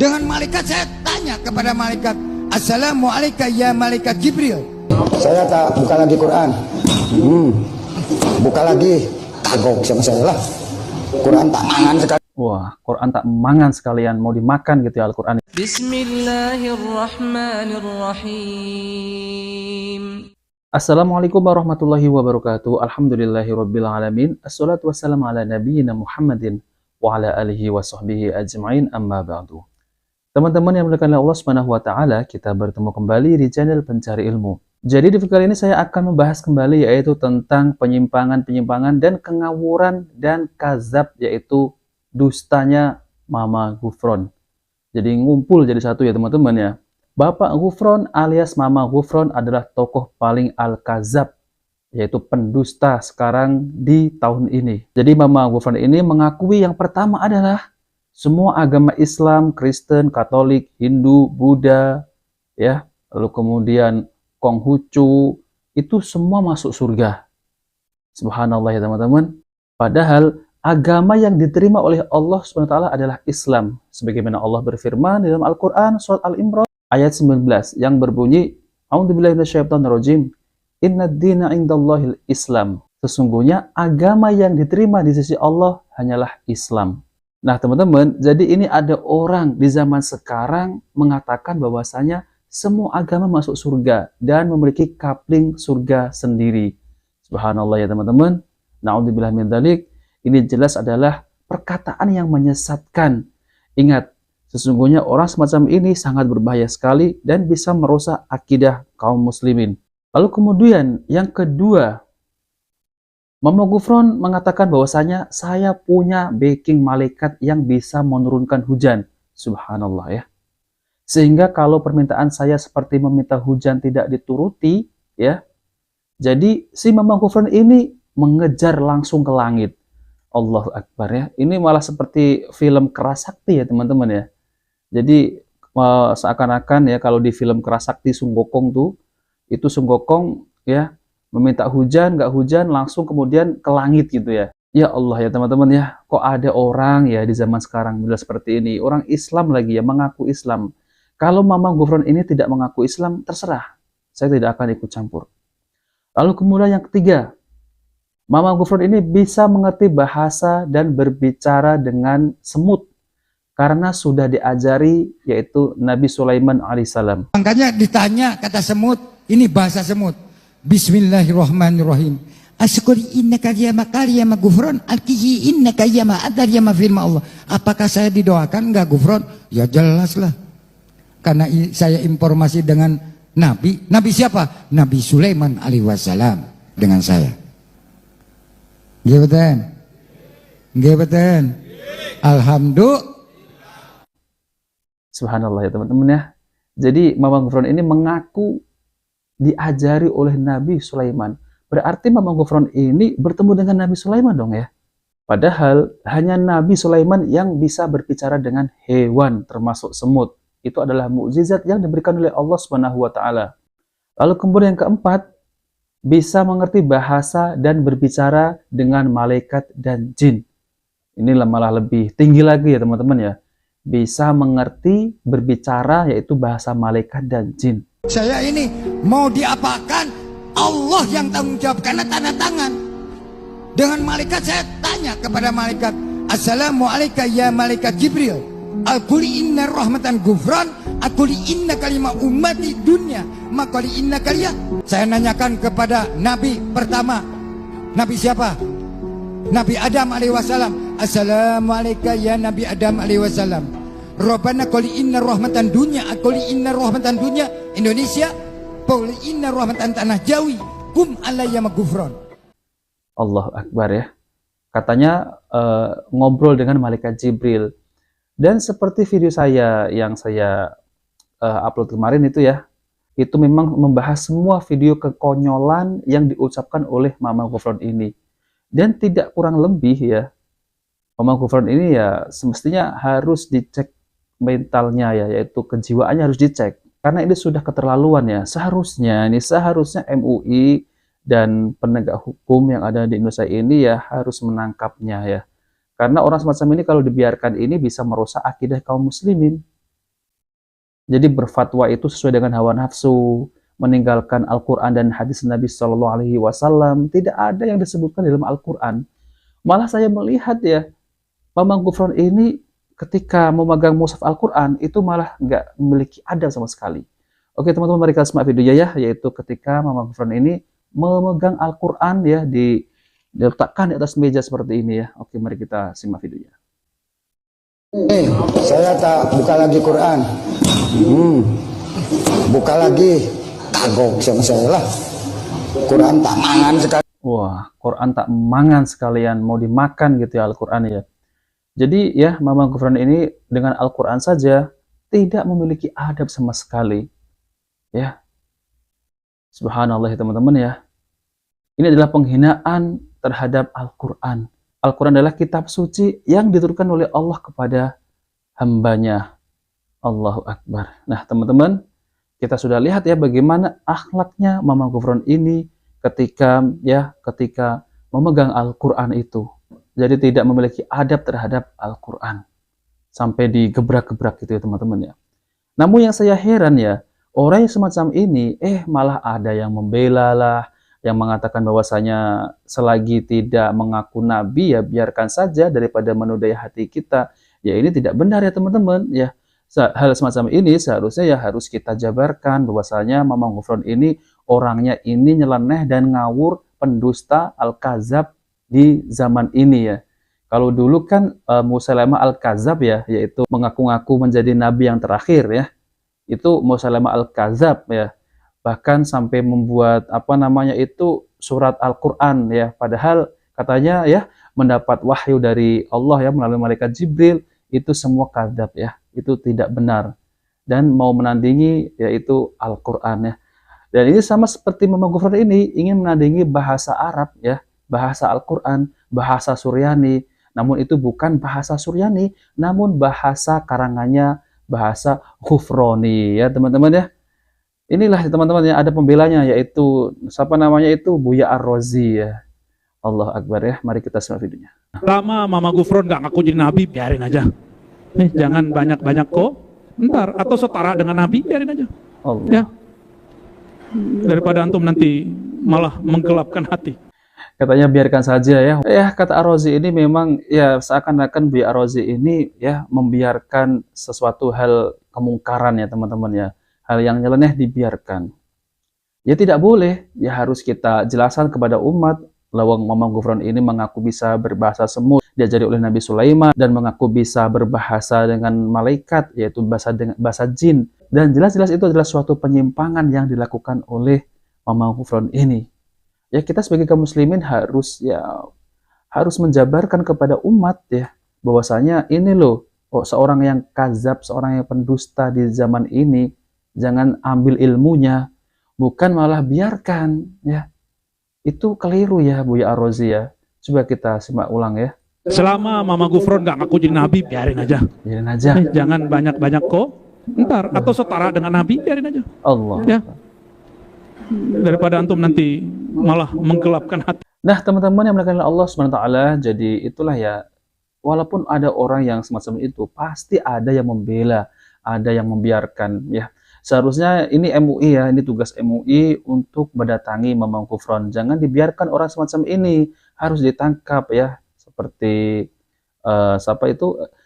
Dengan malaikat saya tanya kepada malaikat, Assalamualaikum ya malaikat Jibril. Saya tak buka lagi Quran. Buka lagi kagok sama saya lah. Quran tak mangan sekali. Wah, Quran tak mangan sekalian, mau dimakan gitu ya Al-Quran. Bismillahirrahmanirrahim. Assalamualaikum warahmatullahi wabarakatuh. Alhamdulillahirabbil alamin. Assalatu wassalamu ala nabiyyina Muhammadin wa ala alihi wa sahbihi ajma'in, amma ba'du. Teman-teman yang dimuliakan Allah Subhanahu wa taala, kita bertemu kembali di channel Pencari Ilmu. Jadi di video kali ini saya akan membahas kembali yaitu tentang penyimpangan-penyimpangan dan kengawuran dan kazab, yaitu dustanya Mama Ghufron. Jadi ngumpul jadi satu ya teman-teman ya. Bapak Ghufron alias Mama Ghufron adalah tokoh paling al-kazab, yaitu pendusta sekarang di tahun ini. Jadi Mama Ghufron ini mengakui yang pertama adalah semua agama Islam, Kristen, Katolik, Hindu, Buddha, ya, lalu kemudian Konghucu, itu semua masuk surga. Subhanallah ya teman-teman. Padahal agama yang diterima oleh Allah SWT adalah Islam. Sebagaimana Allah berfirman dalam Al-Quran, surat Al-Imran, ayat 19, yang berbunyi, A'udzubillahi minasyaitonirrajim, Innad dina indallahil Islam. Sesungguhnya agama yang diterima di sisi Allah hanyalah Islam. Nah teman-teman, jadi ini ada orang di zaman sekarang mengatakan bahwasanya semua agama masuk surga dan memiliki kapling surga sendiri. Subhanallah ya teman-teman. Na'udzubillah min dzalik. Ini jelas adalah perkataan yang menyesatkan. Ingat, sesungguhnya orang semacam ini sangat berbahaya sekali dan bisa merusak akidah kaum muslimin. Lalu kemudian yang kedua, Mama Ghufron mengatakan bahwasanya saya punya backing malaikat yang bisa menurunkan hujan. Subhanallah ya. Sehingga kalau permintaan saya seperti meminta hujan tidak dituruti, ya. Jadi si Mama Ghufron ini mengejar langsung ke langit. Allahu Akbar ya. Ini malah seperti film Kerasakti ya teman-teman ya. Jadi seakan-akan ya kalau di film Kerasakti Sun Gokong tuh, itu Sun Gokong ya meminta hujan, nggak hujan, langsung kemudian ke langit gitu ya. Ya Allah ya teman-teman ya, kok ada orang ya di zaman sekarang bila seperti ini, orang Islam lagi ya, mengaku Islam. Kalau Mama Ghufron ini tidak mengaku Islam, terserah, saya tidak akan ikut campur. Lalu kemudian yang ketiga, Mama Ghufron ini bisa mengerti bahasa dan berbicara dengan semut, karena sudah diajari yaitu Nabi Sulaiman alaihissalam. Makanya ditanya kata semut, ini bahasa semut. Bismillahirrahmanirrahim. Asyukuri innaka ya makari ya Ghufron, alkihi innaka ya ma'adar ya firman Allah. Apakah saya didoakan enggak Ghufron? Ya jelas lah. Karena saya informasi dengan Nabi. Nabi siapa? Nabi Sulaiman alaihi wasallam dengan saya. Nggih betul. Nggih betul. Alhamdulillah. Subhanallah ya teman-teman ya. Jadi Mama Ghufron ini mengaku diajari oleh Nabi Sulaiman. Berarti Mama Ghufron ini bertemu dengan Nabi Sulaiman dong ya. Padahal hanya Nabi Sulaiman yang bisa berbicara dengan hewan termasuk semut. Itu adalah mukjizat yang diberikan oleh Allah Subhanahu wa taala. Lalu kemudian yang keempat, bisa mengerti bahasa dan berbicara dengan malaikat dan jin. Inilah malah lebih tinggi lagi ya teman-teman ya. Bisa mengerti berbicara yaitu bahasa malaikat dan jin. Saya ini mau diapakan, Allah yang tanggung jawab karena tanda tangan. Dengan malaikat saya tanya kepada malaikat, Assalamualaikum ya malaikat Jibril. Aquli inna rahmatan Ghufron, aquli inna kalimah ummati dunya, makali inna kalia. Saya nanyakan kepada Nabi pertama. Nabi siapa? Nabi Adam alaihi wasallam. Assalamualaikum ya Nabi Adam alaihi wasallam. Rabbana quli inna rahmatan dunya, quli inna rahmatan dunya Indonesia, quli inna rahmatan tanah Jawi, kum alayya Ghufron. Allahu Akbar ya. Katanya ngobrol dengan malaikat Jibril. Dan seperti video saya yang saya upload kemarin itu ya, itu memang membahas semua video kekonyolan yang diucapkan oleh Mama Ghufron ini. Dan tidak kurang lebih ya, Mama Ghufron ini ya semestinya harus dicek mentalnya ya, yaitu kejiwaannya harus dicek. Karena ini sudah keterlaluan ya. Seharusnya MUI dan penegak hukum yang ada di Indonesia ini ya harus menangkapnya ya. Karena orang semacam ini kalau dibiarkan ini bisa merusak akidah kaum muslimin. Jadi berfatwa itu sesuai dengan hawa nafsu, meninggalkan Al-Quran dan hadis Nabi Shallallahu Alaihi Wasallam. Tidak ada yang disebutkan dalam Al-Quran. Malah saya melihat ya, Mamang Gufron ini ketika memegang mushaf Al-Quran itu malah nggak memiliki adab sama sekali. Oke teman-teman, mari kita simak videonya ya, yaitu ketika Mamang Gufron ini memegang Al-Quran ya, diletakkan di atas meja seperti ini ya. Oke, mari kita simak videonya. Saya tak buka lagi Quran. Buka lagi. Kagok sama saya lah. Quran tak mangan sekali. Wah, Quran tak mangan sekalian, mau dimakan gitu ya Al-Quran ya. Jadi ya, Mamang Gufron ini dengan Al-Quran saja tidak memiliki adab sama sekali. Ya, subhanallah ya teman-teman ya. Ini adalah penghinaan terhadap Al-Quran. Al-Quran adalah kitab suci yang diturunkan oleh Allah kepada hambanya. Allahu Akbar. Nah teman-teman, kita sudah lihat ya bagaimana akhlaknya Mamang Gufron ini ketika memegang Al-Quran itu. Jadi tidak memiliki adab terhadap Al-Quran. Sampai digebrak-gebrak gitu ya teman-teman ya. Namun yang saya heran ya, orang yang semacam ini malah ada yang membela lah, yang mengatakan bahwasanya selagi tidak mengaku nabi ya biarkan saja daripada menodai hati kita. Ya ini tidak benar ya teman-teman ya. Hal semacam ini seharusnya ya harus kita jabarkan bahwasanya Mamang Gufron ini orangnya ini nyeleneh dan ngawur, pendusta, al-kazab di zaman ini ya. Kalau dulu kan Musailamah al-Kazab ya, yaitu mengaku-ngaku menjadi nabi yang terakhir ya. Itu Musailamah al-Kazab ya. Bahkan sampai membuat surat Al-Quran ya, padahal katanya ya mendapat wahyu dari Allah ya melalui malaikat Jibril. Itu semua kadzab ya, itu tidak benar dan mau menandingi yaitu Al-Quran ya. Dan ini sama seperti Mamang Gufron ini ingin menandingi bahasa Arab ya, bahasa Al-Quran, bahasa Suryani, namun itu bukan bahasa Suryani, namun bahasa karangannya bahasa Ghufroni ya teman-teman ya. Inilah teman-teman yang ada pembelanya, yaitu Buya Ar-Razi ya. Allah Akbar ya. Mari kita simak videonya. Lama Mama Gufron nggak ngaku jadi nabi, biarin aja. Jangan banyak-banyak kok. Ntar atau setara dengan nabi, biarin aja. Allah. Ya. Daripada antum nanti malah menggelapkan hati. Katanya biarkan saja ya. Ya kata Ar-Razi ini memang ya seakan-akan Buya Ar-Razi ini ya membiarkan sesuatu hal kemungkaran ya teman-teman ya. Hal yang nyeleneh dibiarkan. Ya tidak boleh, ya harus kita jelaskan kepada umat. Lawang Mamang Gufron ini mengaku bisa berbahasa semut, diajari oleh Nabi Sulaiman, dan mengaku bisa berbahasa dengan malaikat, yaitu bahasa jin. Dan jelas-jelas itu adalah suatu penyimpangan yang dilakukan oleh Mamang Gufron ini. Ya kita sebagai kaum muslimin harus menjabarkan kepada umat ya, bahwasanya ini loh, seorang yang kazab, seorang yang pendusta di zaman ini, jangan ambil ilmunya, bukan malah biarkan ya. Itu keliru ya Buya Ar-Razi ya. Coba kita simak ulang ya. Selama Mama Gufron nggak ngaku jadi nabi, biarin aja. Biarin aja. Jangan banyak-banyak kok. Ntar atau setara dengan nabi, biarin aja. Allah. Ya. Daripada antum nanti malah menggelapkan hati. Nah teman-teman yang melakukan Allah SWT, jadi itulah ya. Walaupun ada orang yang semacam itu, pasti ada yang membela, ada yang membiarkan ya. Seharusnya ini MUI ya, ini tugas MUI untuk mendatangi Mamang Gufron. Jangan dibiarkan orang semacam ini, harus ditangkap ya. Seperti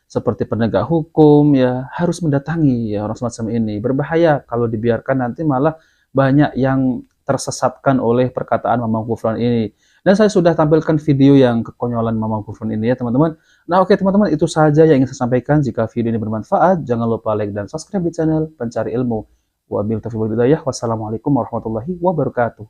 seperti penegak hukum ya, harus mendatangi ya orang semacam ini. Berbahaya kalau dibiarkan, nanti malah banyak yang tersesatkan oleh perkataan Mamang Gufron ini. Dan saya sudah tampilkan video yang kekonyolan Mamang Gufron ini ya teman-teman. Nah oke teman-teman, itu saja yang ingin saya sampaikan. Jika video ini bermanfaat, jangan lupa like dan subscribe di channel Pencari Ilmu. Wabillahi taufiq wal hidayah. Wassalamualaikum warahmatullahi wabarakatuh.